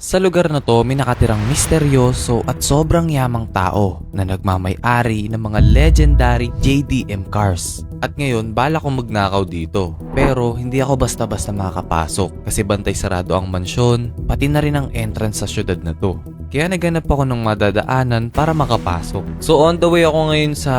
Sa lugar na to, may nakatirang misteryoso at sobrang yamang tao na nagmamay-ari ng mga legendary JDM cars. At ngayon, bala kong magnakaw dito. Pero hindi ako basta-basta makakapasok kasi bantay sarado ang mansyon, pati na rin ang entrance sa syudad na to. Kaya naganap ako ng madadaanan para makapasok. So on the way ako ngayon sa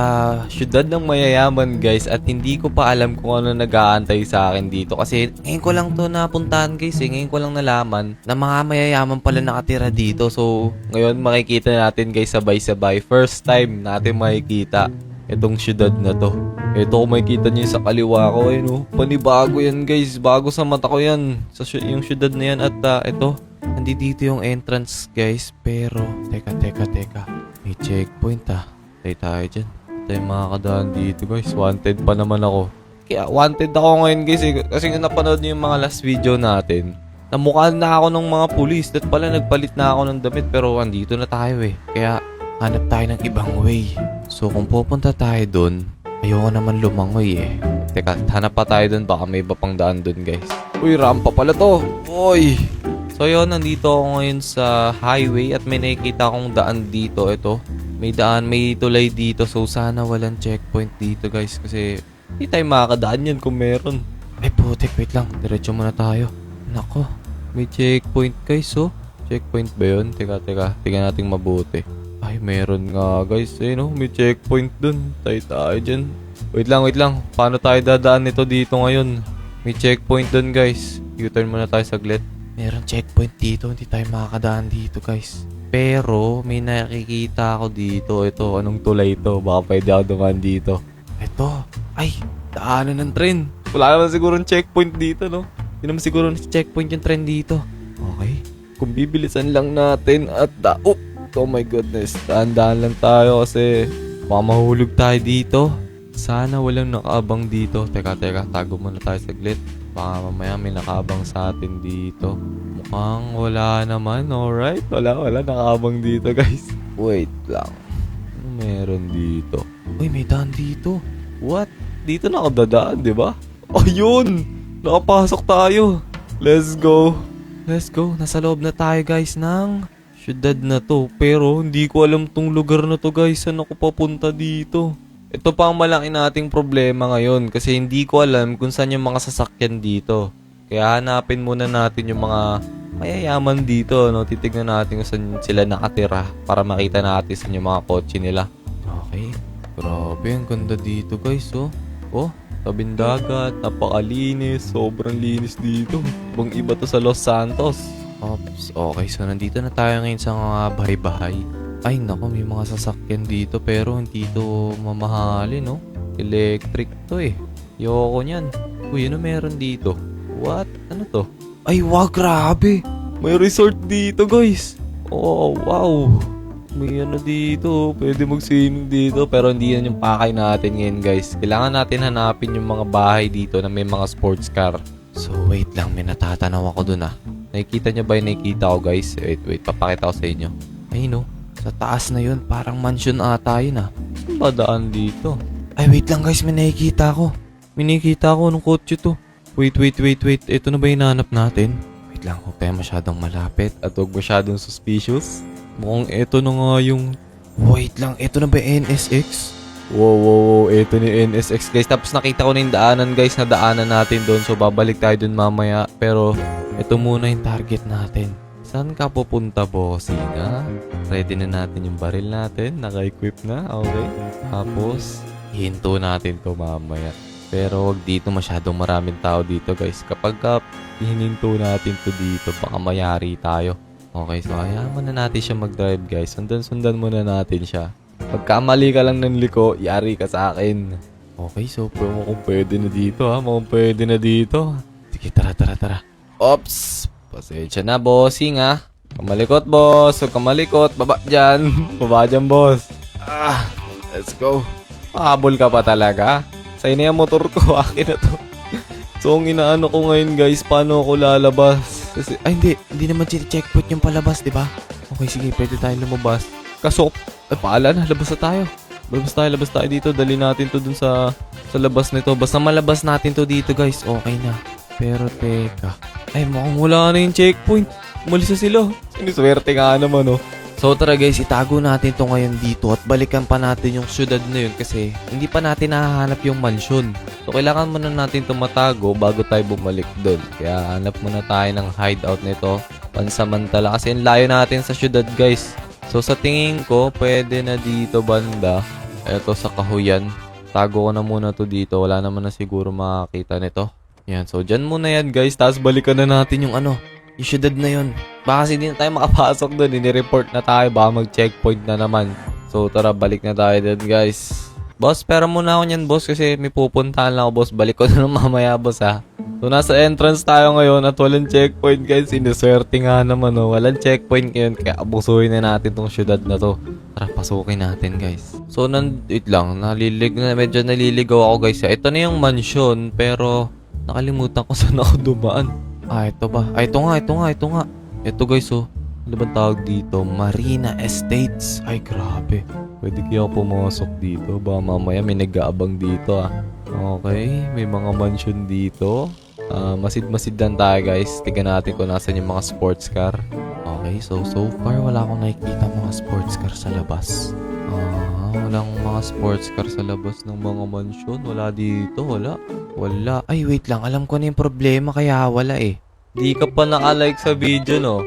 syudad ng mayayaman guys at hindi ko pa alam kung ano nag-aantay sa akin dito. Kasi ngayon ko lang to napuntahan guys ngayon ko lang nalaman na mga mayayaman pala nakatira dito. So ngayon makikita natin guys sabay-sabay. First time natin makikita itong syudad na to. Ito kung makikita nyo sa kaliwa ko panibago yan guys. Bago sa mata ko yan. Yung syudad na yan at ito. Nandito yung entrance guys. Pero teka may checkpoint Tayo tayo dyan. Tayo makakadaan dito guys. Wanted pa naman ako. Kaya wanted ako ngayon guys kasi napanood nyo yung mga last video natin. Namukhaan na ako ng mga pulis. At pala nagpalit na ako ng damit. Pero andito na tayo Kaya hanap tayo ng ibang way. So kung pupunta tayo dun, ayoko naman lumangoy Teka, hanap pa tayo dun. Baka may iba pang daan dun guys. Uy, rampa pala to. Uy! So yun, nandito ako ngayon sa highway at may nakikita akong daan dito. Ito, may daan, may tulay dito. So sana walang checkpoint dito guys. Kasi hindi tayo makakadaan yan kung meron. Ay putik, wait lang. Diretso muna tayo. Nako, may checkpoint guys Checkpoint ba yun? Teka. Tingnan natin mabuti. Ay, meron nga guys. May checkpoint dun. Tayo dyan. Wait lang. Paano tayo dadaan nito dito ngayon? May checkpoint dun guys. U-turn muna tayo saglit. Meron checkpoint dito. Hindi tayo makakadaan dito guys. Pero may nakikita ako dito. Ito, anong tulay ito? Baka pwede ako dumaan dito. Ito. Ay, daanan ng tren. Wala naman siguro ng checkpoint dito, no? Hindi naman siguro ng checkpoint yung tren dito. Okay. Kung bibilisan lang natin at oh my goodness. Daan-daan lang tayo kasi baka mahulog tayo dito. Sana walang nakaabang dito. Teka. Tago muna tayo saglit. Baka mamaya may nakaabang sa atin dito. Mukhang wala naman. Alright. Wala nakaabang dito guys. Wait lang. Ano meron dito? Uy, may daan dito. What? Dito na ako dadaan, di ba? Ayun! Nakapasok tayo. Let's go. Nasa loob na tayo guys ng syudad na to. Pero hindi ko alam tong lugar na to guys. Saan ako papunta dito? Ito pa ang malaki nating problema ngayon kasi hindi ko alam kung saan yung mga sasakyan dito. Kaya hanapin muna natin yung mga mayayaman dito. Titignan natin kung saan sila nakatira para makita natin saan yung mga kotse nila. Okay. Grabe, ang ganda dito guys tabing dagat, napakalinis, sobrang linis dito. Ibang iba to sa Los Santos. Oops, okay. So nandito na tayo ngayon sa mga bahay-bahay. Ay nako, may mga sasakyan dito pero hindi to mamahalin Electric to Yoko nyan. Uy, ano meron dito? What? Ano to? Ay wag, grabe. May resort dito guys. Oh, wow. May dito. Pwede mag-swimming dito pero hindi yan yung pakay natin ngayon guys. Kailangan natin hanapin yung mga bahay dito na may mga sports car. So wait lang, may natatanaw ako dun Nakikita nyo ba yung nakikita ko guys? Wait, papakita ko sa inyo. Ay sa taas na yun, parang mansion ata yun Saan ba daan dito? Ay wait lang guys, may nakikita ko. Anong kotse to? Wait. Ito na ba yung hinahanap natin? Wait lang, huwag tayo masyadong malapit at huwag masyadong suspicious. Mukhang ito na nga yung... Wait lang, ito na ba yung NSX? Wow, ito ni NSX guys. Tapos nakita ko na yung daanan guys, na daanan natin doon. So babalik tayo doon mamaya. Pero ito muna yung target natin. Saan ka pupunta, bossing Ready na natin yung baril natin. Naka-equip na. Okay. Tapos, hinto natin to mamaya. Pero wag dito masyadong maraming tao dito guys. Kapag hininto natin to dito, baka mayari tayo. Okay, so hayaan muna natin siya mag-drive guys. Sundan muna natin siya. Pagkamali ka lang ng liko, yari ka sa akin. Okay, so mukhang pwede na dito Mukhang pwede na dito. Sige, tara. Oops! Pasensya na, bossing Kamalikot, boss. Huwag kamalikot. Baba dyan. Baba dyan, boss. Let's go. Habol ka pa talaga. Sa'yo na yung motor ko. Akin na to. So, ang inaano ko ngayon, guys, paano ako lalabas? Kasi, hindi naman checkpoint yung palabas, di ba? Okay, sige, pwede tayo lumabas. Kaso, paala na. Labas na tayo. Labas tayo dito. Dali natin to dun sa labas nito. Basta malabas natin to dito, guys. Okay na. Pero teka. Ay, mukhang wala na yung checkpoint. Umalis na sila. Siniswerte nga naman, oh. So tara guys, itago natin to ngayon dito at balikan pa natin yung syudad na yun kasi hindi pa natin nahahanap yung mansyon. So kailangan muna natin to matago bago tayo bumalik doon. Kaya hanap muna tayo ng hideout nito pansamantala kasi ang layo natin sa syudad guys. So sa tingin ko, pwede na dito banda. Eto sa kahuyan. Tago ko na muna to dito. Wala naman na siguro makakita nito. Yan, so dyan muna yan guys. Tapos balikan na natin yung yung syudad na yun. Baka kasi hindi na tayo makapasok doon. Ini-report na tayo. Baka mag-checkpoint na naman. So tara, balik na tayo doon guys. Boss, pera muna ako nyan boss kasi may pupuntahan lang ako boss. Balik ko na mamaya boss ha. So nasa entrance tayo ngayon at walang checkpoint guys. Siniswerte nga naman oh. Walang checkpoint ngayon kaya abusuhin na natin tong syudad na to. Tara, pasukin natin guys. So wait lang. Medyo naliligaw ako guys. Ito na yung mansion pero nakalimutan ko saan ako dumaan. Ito ba? Ito nga. Ito guys, oh. Ano bang tawag dito? Marina Estates. Ay, grabe. Pwede kaya ako pumasok dito. Baka mamaya may nag-aabang dito, ah. Okay, may mga mansion dito. Masid-masid lang tayo, guys. Tignan natin kung nasan yung mga sports car. Okay, so far wala akong nakikita mga sports car sa labas. Walang mga sports car sa labas ng mga mansion. Wala dito, wala. Ay, wait lang. Alam ko na yung problema kaya wala eh. Di ka pa naka-like sa video, no?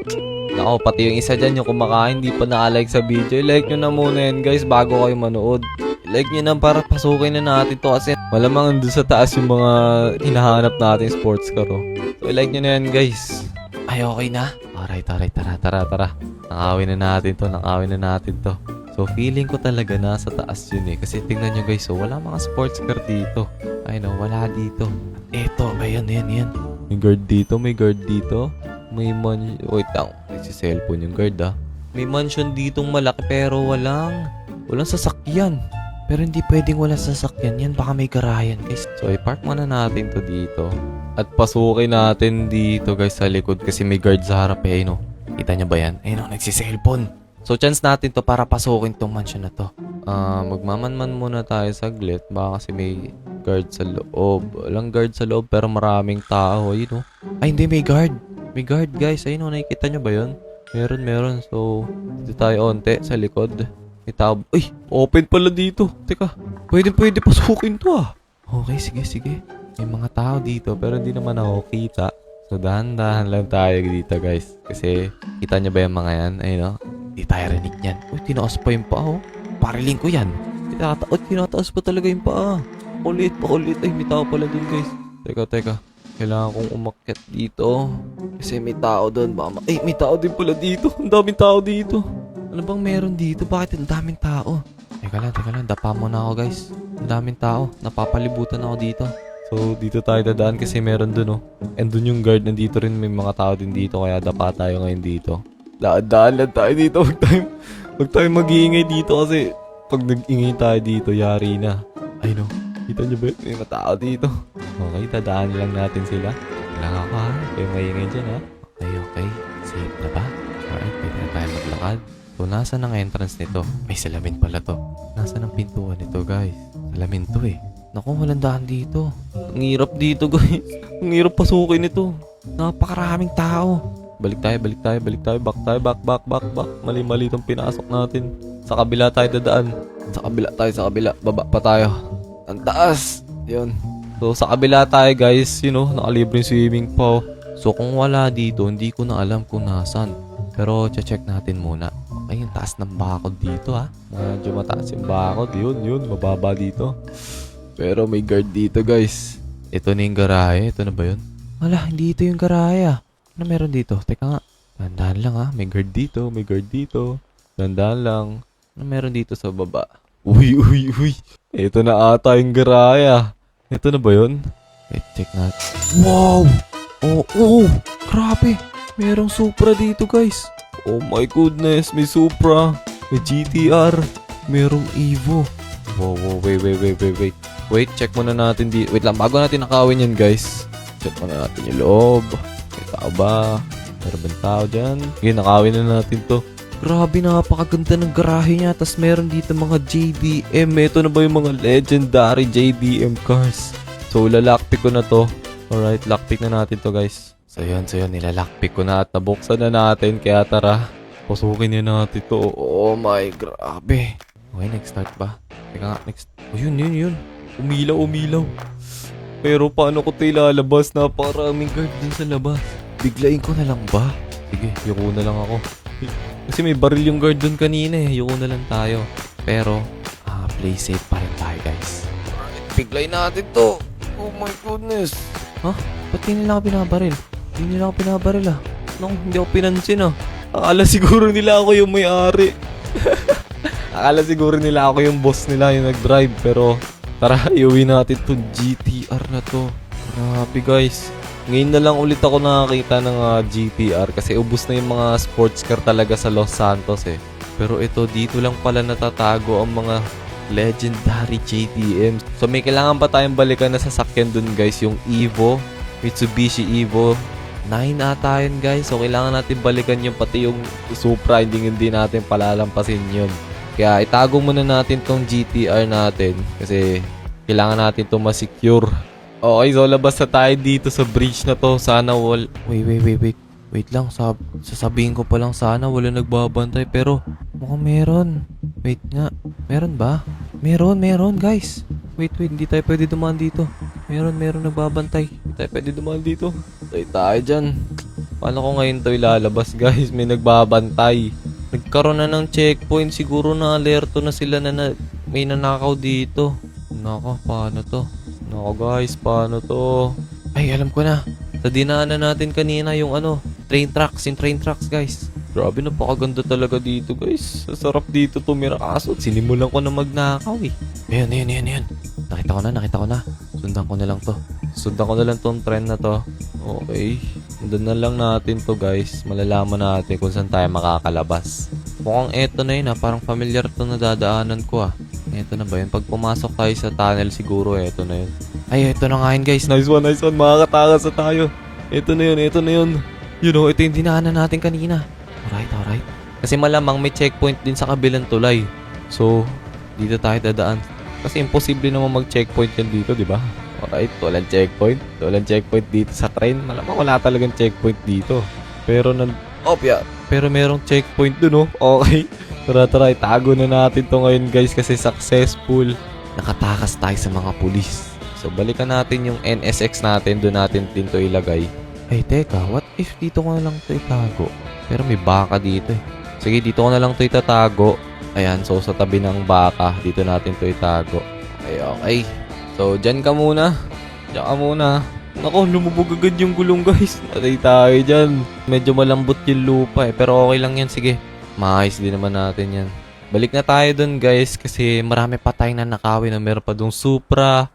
Nako, pati yung isa dyan, yung kumakain, di pa naka-like sa video. I-like nyo na muna yan, guys, bago kayo manood. I-like nyo na para pasukin na natin to kasi malamang andun sa taas yung mga hinahanap natin sports car, oh. So, i-like nyo na yan, guys. Ay, okay na? Alright, tara. Nakawin na natin to. So, feeling ko talaga nasa taas yun eh. Kasi tingnan nyo guys, so wala mga sports car dito. I know, wala dito. Eto, ayan. May guard dito. May wait lang, si cellphone yung guard ah. May mansion ditong malaki pero walang sasakyan. Pero hindi pwedeng walang sasakyan yan. Baka may garayan guys. So, i-park muna natin to dito. At pasukin natin dito guys sa likod kasi may guard sa harap eh. No? Kita nyo ba yan? Ayun o, nagsi-cellphone. So, chance natin to para pasukin tong mansion na to. Magmamanman muna tayo saglit. Baka kasi may guard sa loob. Walang guard sa loob pero maraming tao. Ayun o. Ay, hindi. May guard. May guard, guys. Ayun o. Nakikita nyo ba yun? Meron. So, dito tayo onte sa likod. May tao. Ay! Open pala dito. Teka. Pwede pasukin to ah. Okay, sige. May mga tao dito pero hindi naman ako kita. So, dahan-dahan lang tayo dito, guys. Kasi, kita nyo ba yung mga yan? Ayun o. Di tayo rinig yan. Uy, tinaas pa yung paa, oh. Pariling ko yan. Tinataas pa talaga yung paa. Ulit. Ay, may tao pala dun, guys. Teka. Kailangan kong umakyat dito. Kasi may tao dun. May tao din pala dito. Ang daming tao dito. Ano bang meron dito? Bakit ang daming tao? Teka lang. Dapa muna ako, guys. Ang daming tao. Napapalibutan ako dito. So, dito tayo dadaan kasi meron dun, oh. And dun yung guard. Nandito rin may mga tao din dito. Kaya dapa tayo ngayon dito. Daan lang tayo dito. Huwag tayo mag-iingay dito kasi pag nag-ingay tayo dito, yari na. Ay no, kita nyo ba? May matao dito. Okay, dadaan lang natin sila. Kailangan ka ha. Kayo maingay dyan ha. Okay. Safe na ba? Alright, pwede na tayo maglakad. So, nasa ng entrance nito? May salamin pala to. Nasa ng pintuan nito guys? Salamin to eh. Naku, walang daan dito. Ang hirap dito guys. Ang hirap pasukin ito. Napakaraming tao. Balik tayo. Back tayo. Mali itong pinasok natin. Sa kabila tayo dadaan. Sa kabila. Baba pa tayo. Ang taas. Yun. So, sa kabila tayo guys. Nakalibre yung swimming pool. So, kung wala dito, hindi ko na alam kung nasan. Pero, check natin muna. Okay, yung taas ng bakod dito ha. Medyo mataas yung bakod. Yun. Mababa dito. Pero, may guard dito guys. Ito na yung garahe. Ito na ba yun? Wala, hindi ito yung garahe ah. Ano meron dito? Teka nga. Dandahan lang ha. May guard dito. Dandahan lang. Ano meron dito sa baba? Uy. Ito na ata yung garaya. Ito na ba yun? Wait, check natin. Wow! Oh! Grabe! Merong Supra dito guys. Oh my goodness. May Supra. May GTR. Merong Evo. Wow. Wait. Wait, check muna natin dito. Wait lang. Bago natin nakawin yan guys. Check muna natin yung loob. May tao ba? Meron bang tao dyan? Okay, nakawin na natin to. Grabe, napakaganda ng garahe niya. Tapos meron dito mga JDM. Ito na ba yung mga legendary JDM cars? So, lalakpick ko na to. Alright, lockpick na natin to guys. So yun, nilalakpik ko na at nabuksan na natin. Kaya tara, pasukin na natin to. Oh my, grabe. Okay, next start ba? Teka nga, next. Oh, yun. Umilaw. Pero paano ko tayo lalabas? Napakaraming guard din sa labas. Biglayin ko na lang ba? Sige, yuko na lang ako. Kasi may baril yung guard dun kanina eh. Yuko na lang tayo. Pero, play safe pa rin tayo, guys. Alright, biglayin natin to. Oh my goodness. Ha? Ba't di nila ako binabaril? Hindi nila ako binabaril ah. Hindi ako pinansin ah. Akala siguro nila ako yung may-ari. Akala siguro nila ako yung boss nila yung nag-drive. Pero tara, iuwi natin itong GTR na to. Grabe guys. Ngayon na lang ulit ako nakakita ng GTR kasi ubos na yung mga sports car talaga sa Los Santos eh. Pero ito, dito lang pala natatago ang mga legendary JDM. So may kailangan pa tayong balikan na sasakyan dun guys. Yung Evo, Mitsubishi Evo 9 ata yun guys. So kailangan natin balikan yung pati yung Supra. Hindi natin palalampasin yun. Kaya itago muna natin tong GTR natin. Kasi kailangan natin to ma-secure. Okay, so labas na tayo dito sa bridge na to. Sana Wait. Wait lang, sasabihin ko pa lang sana wala nagbabantay. Pero mukhang meron. Wait nga, meron ba? Meron guys. Wait, hindi tayo pwede dumaan dito. Meron nagbabantay. Hindi tayo pwede dumaan dito. Tayo dyan. Paano ko ngayon to ilalabas guys? May nagbabantay. Nagkaroon na ng checkpoint. Siguro na alerto na sila na may nanakaw dito. Nako, paano to? Nako guys, paano to? Ay, alam ko na. Sa dinaanan natin kanina yung train tracks guys. Grabe, napakaganda talaga dito guys. Sarap dito tumira. Kaso sinimulan ko na magnakaw eh. Ayun. Nakita ko na. Sundan ko na lang tong trend na to. Okay. Sundan na lang natin to guys. Malalaman natin kung saan tayo makakalabas. Mukhang eto na yun parang familiar to na dadaanan ko Eto na ba yun? Pag pumasok tayo sa tunnel siguro eto na yun. Ay, eto na nga yun guys. Nice one. Makakatakas na tayo. Eto na yun. Ito yung dinaanan natin kanina. Alright. Kasi malamang may checkpoint din sa kabilang tulay. So, dito tayo dadaan. Kasi imposible naman mag-checkpoint yan dito, di ba? Alright, walang checkpoint dito sa train. Malamang wala talagang checkpoint dito. Pero Pero merong checkpoint dun, Okay. Tara, itago na natin to ngayon guys kasi successful. Nakatakas tayo sa mga pulis. So, balikan natin yung NSX natin. Doon natin din to ilagay. Ay, teka. What if dito ko na lang to itago? Pero may baka dito eh. Sige, dito ko na lang to itatago. Ayan, so sa tabi ng baka, dito natin to itago. Okay. So, dyan ka muna. Nako, lumubog agad yung gulong guys. Natay tayo dyan. Medyo malambot yung lupa pero okay lang yan. Sige, maayos din naman natin yan. Balik na tayo dun guys kasi marami pa tayong nanakawin na meron pa dong Supra,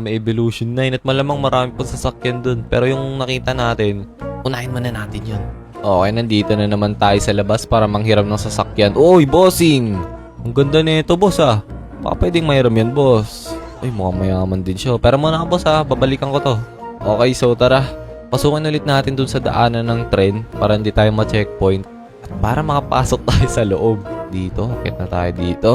may Evolution 9 at malamang marami pa sasakyan dun. Pero yung nakita natin, unahin muna natin yun. Okay, nandito na naman tayo sa labas para manghiram ng sasakyan. Oy, bossing! Ang ganda nito, boss Baka pwedeng mahiram yan, boss. Ay, mukhang mayaman din siya. Pero muna ka, boss babalikan ko to. Okay, so tara. Pasukin ulit natin dun sa daanan ng tren para hindi tayo ma-checkpoint. At para makapasok tayo sa loob. Dito, akit na tayo dito.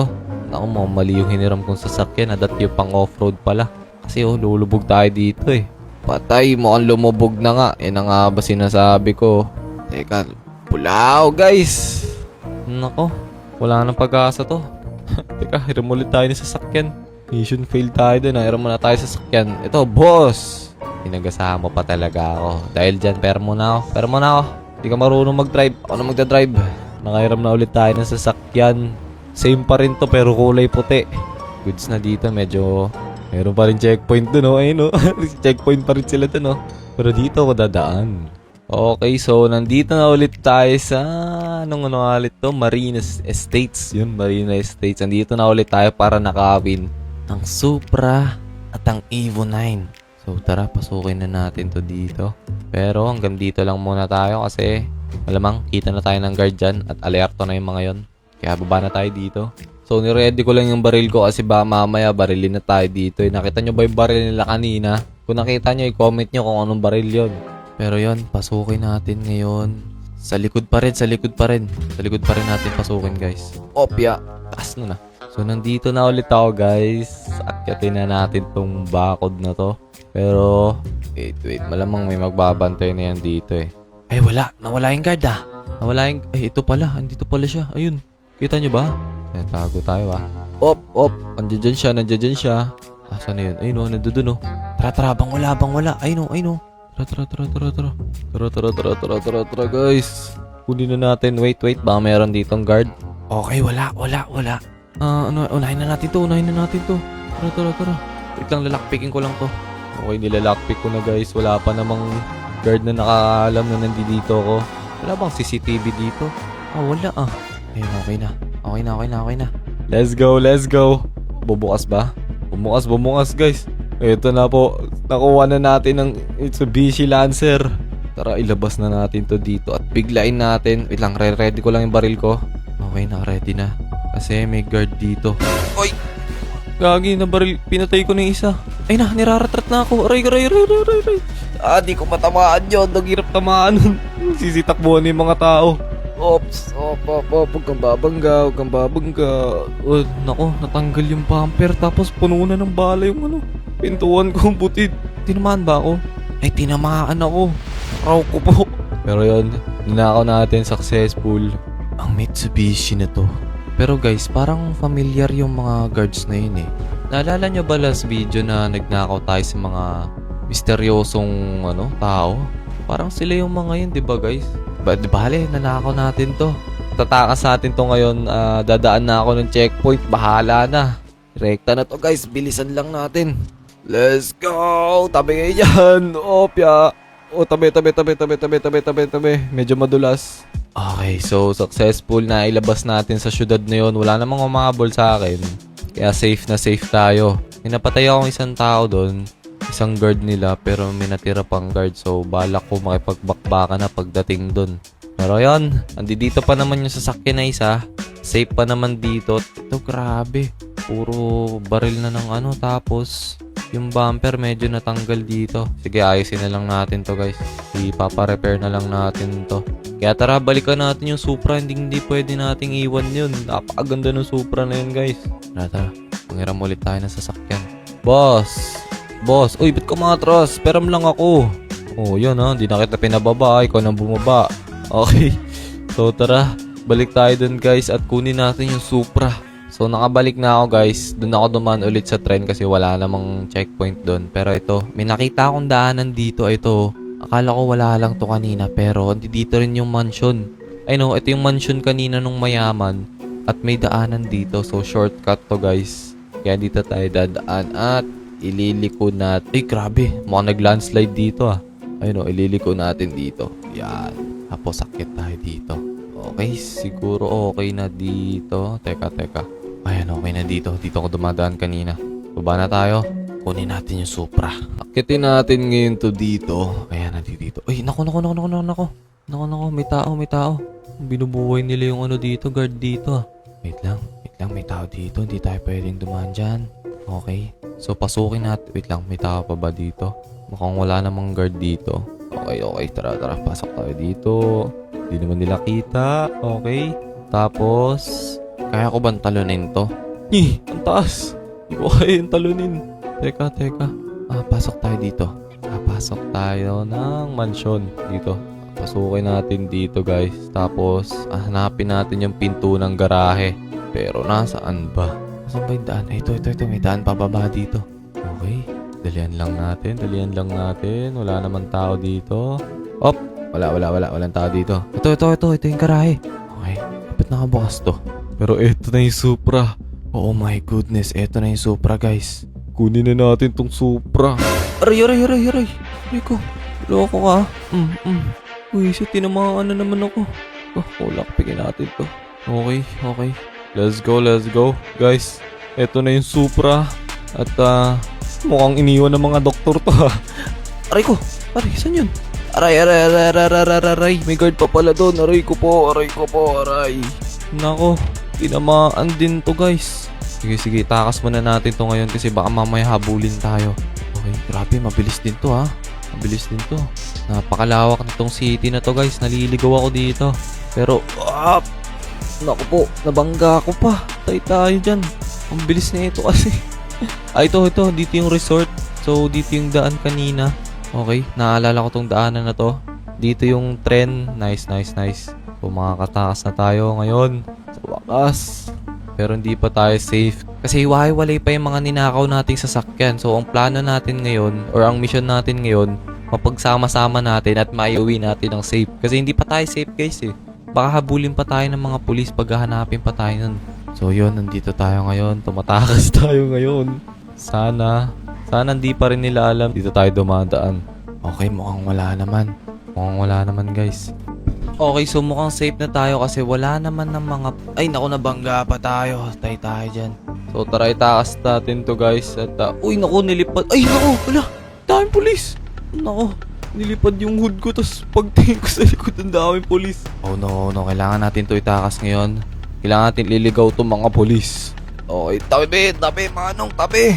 Naku, mukhang mali yung hiniram kong sasakyan. Adat yung pang off-road pala. Kasi lulubog tayo dito eh. Patay, mukhang lumubog na nga. Yan nga ba sinasabi ko? Teka, pulaw guys. Nako, wala nang pag-asa to. Teka, hiram ulit tayo ng sasakyan. Mission failed tayo dun. Hiram muna tayo sa sasakyan. Ito, boss. Pinagasahan mo pa talaga ako. Dahil dyan, pero muna ako. Hindi ka marunong mag-drive. Ako na magdadrive. Nakahiram na ulit tayo ng sasakyan. Same pa rin to pero kulay puti. Goods na dito, medyo meron pa rin checkpoint dun Ayun checkpoint pa rin sila dun Pero dito ako dadaan. Okay, so nandito na ulit tayo sa ulit to? Marina Estates. Yun, Marina Estates. Nandito na ulit tayo para nakawin ang Supra at ang Evo 9. So tara, pasukin na natin to dito. Pero hanggang dito lang muna tayo kasi malamang kita na tayo ng guard dyan at alerto na yung mga yon. Kaya baba na tayo dito. So niready ko lang yung baril ko kasi ba mamaya barilin na tayo dito. Nakita nyo ba yung baril nila kanina? Kung nakita nyo, i-comment nyo kung anong baril yon. Pero yon, pasukin natin ngayon. Sa likod pa rin natin pasukin guys. Opya, taas na. So nandito na ulit ako guys. Akyatin na natin tong bakod na to. Pero, wait, malamang may magbabantay na yan dito eh. Ay, wala. Nawala yung guard ah. Nawala yung... Ay, ito pala. Andito pala siya. Ayun. Kita nyo ba? Ayan, tago tayo ah. Op. Nandiyan siya. Asan na yun? Ayun o, nandun o. Tara, bang wala. Ayun o. Tara, guys. Kunin na natin. Wait. Baka meron ditong guard. Okay, wala. Unahin na natin to. Tara. Wait lang, lalakpikin ko lang to. Okay, nilalakpik ko na guys. Wala pa namang guard na nakakaalam na nandito ako. Wala bang CCTV dito? Wala ah. Ayun, okay na. Let's go. Bubukas ba? Bumukas guys. Ito na po. Nakuha na natin ng Mitsubishi Lancer. Tara, ilabas na natin to dito at biglain natin. Wait lang, ready ko lang yung baril ko. Okay, naka-ready na. Kasi may guard dito. Oy! Gagi na baril. Pinatay ko na yung isa. Ay na, niraratrat na ako. Aray. Di ko matamaan yun. Naghirap tamaan nun. Sisitakbuhan yung mga tao. Ops. Huwag kang babangga. Oh, nako, natanggal yung bumper. Tapos puno na ng bala yung pintuan ko. Butid. Tinamaan ba ako? Ay, tinamaan ako. Raw ko po. Pero yun, ninakaw natin successful. Ang Mitsubishi na to. Pero guys, parang familiar yung mga guards na yun eh. Naalala nyo ba last video na nagnakaw tayo sa mga misteryosong tao? Parang sila yung mga yun, di ba guys? Bale, nanakaw natin to. Tatakas natin to ngayon. Dadaan na ako ng checkpoint. Bahala na. Rekta na to guys. Bilisan lang natin. Let's go! Tabi kayo dyan. Opya. Tabi. Medyo madulas. Okay, so successful na ilabas natin sa syudad na yun. Wala namang umabol sa akin. Kaya safe na safe tayo. Napatay akong isang tao doon. Isang guard nila pero may natira pang guard. So balak ko makipagbakbaka na pagdating doon. Pero yun, andito pa naman yung sasakyan na isa. Safe pa naman dito. Ito grabe. Puro baril na ng tapos yung bumper medyo natanggal dito. Sige, ayusin na lang natin to guys. Ipapa-repair na lang natin to. Kaya tara, balikan natin yung Supra. Hindi pwede nating iwan yun. Napakaganda ng Supra na yun guys. Tara. Pangiram ulit tayo ng sasakyan. Boss. Uy, ba't kumatras? Peram lang ako. Oh, yun ha. Hindi na kita pinababa. Ikaw nang bumaba. Okay. So tara, balik tayo dun guys at kunin natin yung Supra. So nakabalik na ako guys. Doon ako dumaan ulit sa tren kasi wala namang checkpoint doon. Pero ito, may nakita akong daanan dito. Ito, akala ko wala lang to kanina pero dito rin yung mansion. Ay no, ito yung mansion kanina nung mayaman. At may daanan dito. So shortcut to guys. Kaya dito tayo dadaan at ililiko natin. Ay grabe, mukhang nag-landslide dito ah. Ayun o, ililiko natin dito. Yan. Tapos sakit tayo dito. Okay, siguro okay na dito. Teka. Ayan, okay na dito. Dito ako dumadaan kanina. Baba na tayo. Kunin natin yung Supra. Akitin natin ngayon to dito. Ayan, nandito. Ay, nako. May tao. Binubuhay nila yung dito, guard dito ah. Wait lang, may tao dito. Hindi tayo pwedeng dumaan dyan. Okay. So, pasukin natin. Wait lang, may tao pa ba dito? Mukhang wala namang guard dito. Okay. Tara. Pasok tayo dito. Hindi naman nila kita. Okay. Tapos, kaya ko bang talunin to? Ang taas. Hindi ko kaya yung talunin. Teka. Pasok tayo dito. Pasok tayo ng mansion dito. Pasukin natin dito guys. Tapos, hanapin natin yung pinto ng garahe. Pero nasaan ba? Saan ba yung daan? Ito. May daan pababa dito. Okay. Dalian lang natin. Wala naman tao dito. Op! Walang tao dito. Ito yung garahe. Okay. Ba't nakabukas to? Pero eto na yung Supra. Oh my goodness. Eto na yung Supra guys. Kunin na natin tong Supra. Aray. Aray ko. Loko ka. Uy, tinamaan na naman ako. Lakpigin natin to. Okay. Let's go. Guys, eto na yung Supra. At mukhang iniwan ng mga doktor to ha. Aray ko. Saan yun? Aray. May guard pa pala doon. Aray ko po. Nako, tinamaan din to guys. Sige, takas muna natin to ngayon kasi baka mamaya habulin tayo. Okay, grabe, mabilis din to ha. Napakalawak nitong city na to guys. Naliligaw ako dito. Pero, naku po, nabangga ako pa. Tayo dyan. Ang bilis na ito kasi. Ito, dito yung resort. So, dito yung daan kanina. Okay, naalala ko tong daanan na to. Dito yung tren. Nice. So, makakatakas na tayo ngayon. Sa wakas. Pero hindi pa tayo safe. Kasi hiwa-hiwalay pa yung mga ninakaw nating sasakyan. So, ang plano natin ngayon, or ang mission natin ngayon, mapagsama-sama natin at maiuwi natin ng safe. Kasi hindi pa tayo safe, guys eh. Baka habulin pa tayo ng mga pulis pag hahanapin pa tayo nun. So, yun, nandito tayo ngayon. Tumatakas tayo ngayon. Sana hindi pa rin nila alam dito tayo dumadaan. Okay, mukhang wala naman guys. Okay, so mukhang safe na tayo kasi wala naman ng mga... Ay, naku, nabangga pa tayo. Tayo dyan. So, tara itakas natin to guys. At, uy, naku, nilipad. Ay, naku, wala. Daming pulis. Naku, nilipad yung hood ko. Tapos pagtingin ko sa likod, ang daming pulis. Oh no. Kailangan natin to itakas ngayon. Kailangan natin liligaw to mga pulis. Okay, tabi, manong, tabi.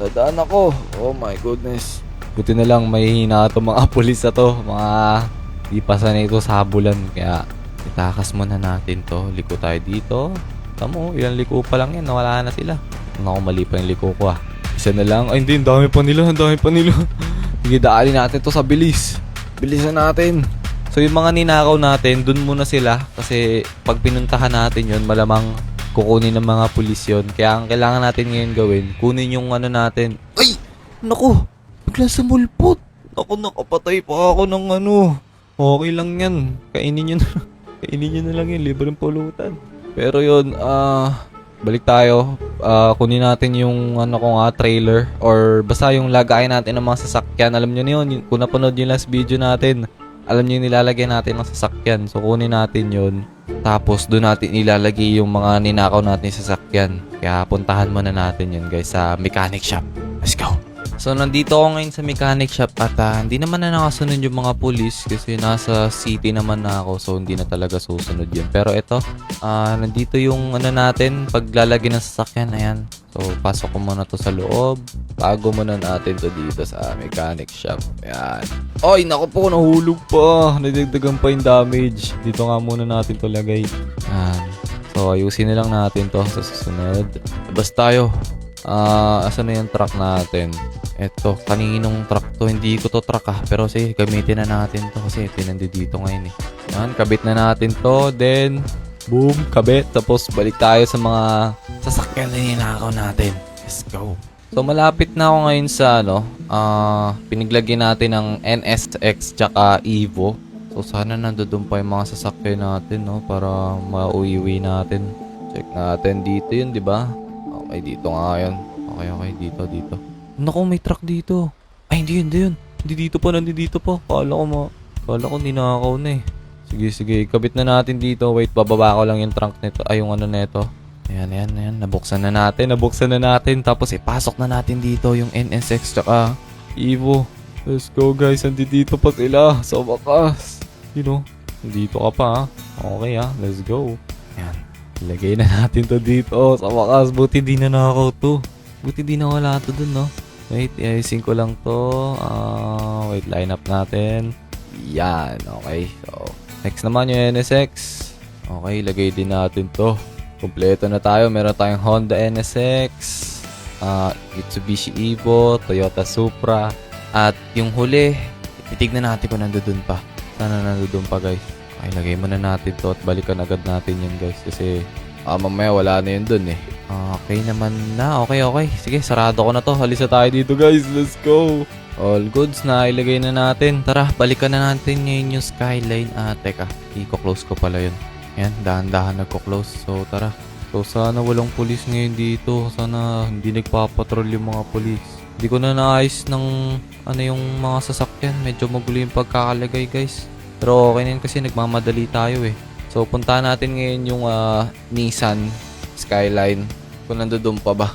Dadaan ako. Oh my goodness. Buti na lang may hina itong mga pulis na to. Mga di pa sanay ito sa habulan. Kaya itakas muna natin to. Liko tayo dito. Tamo, ilang liko pa lang yan. Nawala na sila. Naku, mali pa yung liko ko ah. Isa na lang. Ay hindi, ang dami pa nila. Sige, daanin natin to sa bilis. Bilisan natin. So yung mga ninakaw natin, dun muna sila. Kasi pag pinuntahan natin yun, malamang kukunin ng mga pulis yun. Kaya ang kailangan natin ngayon gawin, kunin yung ano natin. Ay! Naku! Bigla sumulpot. Naku, nakapatay pa ako ng ano. Okay lang yan. Kainin nyo na lang yun. Libreng pulutan. Pero yun, balik tayo. Kunin natin yung ano ko nga, trailer. Or basta yung lagayin natin ng mga sasakyan. Alam nyo na yun. Kung napanood yung last video natin, alam nyo yung nilalagay natin ng sasakyan. So kunin natin yun. Tapos doon natin ilalagay yung mga ninakaw natin sa sasakyan. Kaya puntahan muna natin yun guys sa mechanic shop. Let's go! So nandito ako ngayon sa mechanic shop at hindi naman na nakasunod yung mga pulis kasi nasa city naman na ako, so hindi na talaga susunod yun. Pero ito, nandito yung ano natin, paglalagay ng sasakyan, ayan. So pasok ko muna to sa loob, bago muna natin to dito sa mechanic shop. Ayan. Ay, naku po, nahulog pa, nadagdagan pa yung damage. Dito nga muna natin to lagay. Ayan. So ayusin na lang natin to sa susunod. Labas tayo. Asan na yung truck natin? Eto, kaninong truck to? Hindi ko to truck pero sige, gamitin na natin to kasi ito nandito ngayon eh. Yan, kabit na natin to, then boom, kabit. Tapos balik tayo sa mga sasakyan na ninakaw natin. Let's go. So malapit na ako ngayon sa ano, piniglagyan natin ng NSX tsaka Evo. So sana nandoon pa yung mga sasakyan natin, no, para mauiwi natin. Check natin dito yun, di ba? Okay, dito nga yun. Okay, dito. Naku, may truck dito. Ay, hindi yun. Nandito pa. Kala ko ninakaw na eh. Sige, kabit na natin dito. Wait, bababa ko lang yung trunk nito. Ay, yung ano nito. Ayan. Nabuksan na natin. Tapos ipasok na natin dito yung NSX tsaka Evo. Let's go guys, nandito pa sila. Sa wakas. You know, nandito ka pa ha. Okay ha, let's go. Ayan. Ilagay na natin to dito. Sa wakas, buti di na nakakaw to. Buti di na wala to dun, no? Wait, iayusin ko lang to. Wait, line up natin. Yan, okay. So, next naman yung NSX. Okay, lagay din natin to. Kompleto na tayo. Meron tayong Honda NSX, Mitsubishi Evo, Toyota Supra. At yung huli, titignan natin kung nandoon pa. Sana nandoon pa, guys. Okay, lagay muna natin to at balikan agad natin yun, guys. Kasi mamaya wala na yun dun eh. Okay naman na. Okay. Sige, sarado ko na to. Halisa tayo dito guys. Let's go. All goods na. Ilagay na natin. Tara, balikan na natin ngayon yung skyline. Teka. I-close ko pala yun. Ayan, dahan-dahan nagko-close. So, tara. So, sana walang pulis ngayon dito. Sana hindi nagpapatrol yung mga pulis. Hindi ko na naayos ng yung mga sasakyan. Medyo magulo yung pagkakalagay guys. Pero okay na yun kasi nagmamadali tayo eh. So, puntahan natin ngayon yung Nissan Skyline. Kung nandoon pa ba.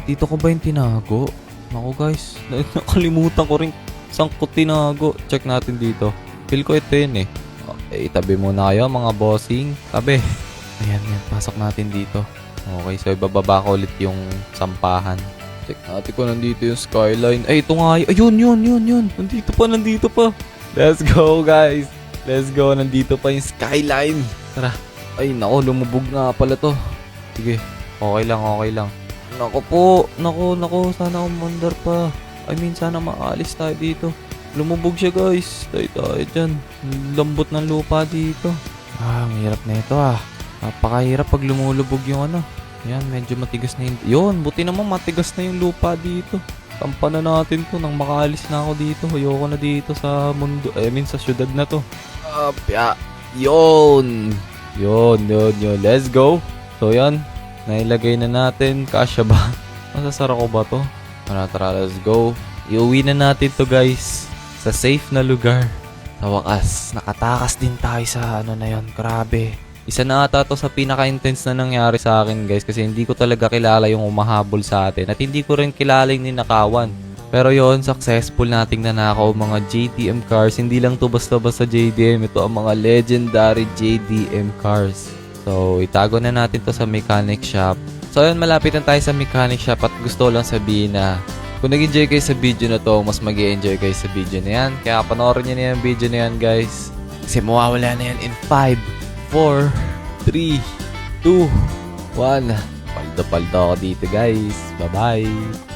Dito ko ba yung tinago? Naku guys, nakalimutan ko rin saan ko tinago. Check natin dito. Feel ko ito yun eh. Okay, tabi muna kayo mga bossing. Tabi. Ayan, pasok natin dito. Okay, so ibababa ko ulit yung sampahan. Check natin kung nandito yung Skyline. Ay, ito nga. Ayun, yun. Nandito pa. Let's go guys. Let's go, nandito pa yung Skyline. Tara. Ay, nako, lumubog nga pala to. Sige, okay lang. Nako po. Sana umandar pa. I mean, sana makaalis tayo dito. Lumubog siya guys. Tayo dyan. Lambot ng lupa dito. Ang hirap na ito Napakahirap pag lumulubog yung ano. Yan, medyo matigas na yun. Buti naman matigas na yung lupa dito. Tampanan natin to nang makaalis na ako dito. Ayoko na dito sa mundo. I mean, sa syudad na to. Yun. Let's go. So, yan. Nailagay na natin. Kasya ba? Masasara ko ba to? Tara, let's go. Iuwi na natin to guys. Sa safe na lugar. Sa wakas, nakatakas din tayo sa ano na yon. Grabe. Isa na ata to sa pinaka-intense na nangyari sa akin guys. Kasi hindi ko talaga kilala yung umahabol sa atin. At hindi ko rin kilala yung ninakawan. Pero yon, successful nating nanakaw mga JDM cars. Hindi lang to basta-basta JDM. Ito ang mga legendary JDM cars. So, itago na natin to sa mechanic shop. So, yun, malapit na tayo sa mechanic shop. At gusto lang sabihin na kung nag-enjoy kayo sa video na to, mas mag-enjoy kayo sa video na yan. Kaya panoorin nyo na yung video na yan, guys. Kasi mawawala na yan in 5, 4, 3, 2, 1. Paldo-paldo ako dito, guys. Bye-bye.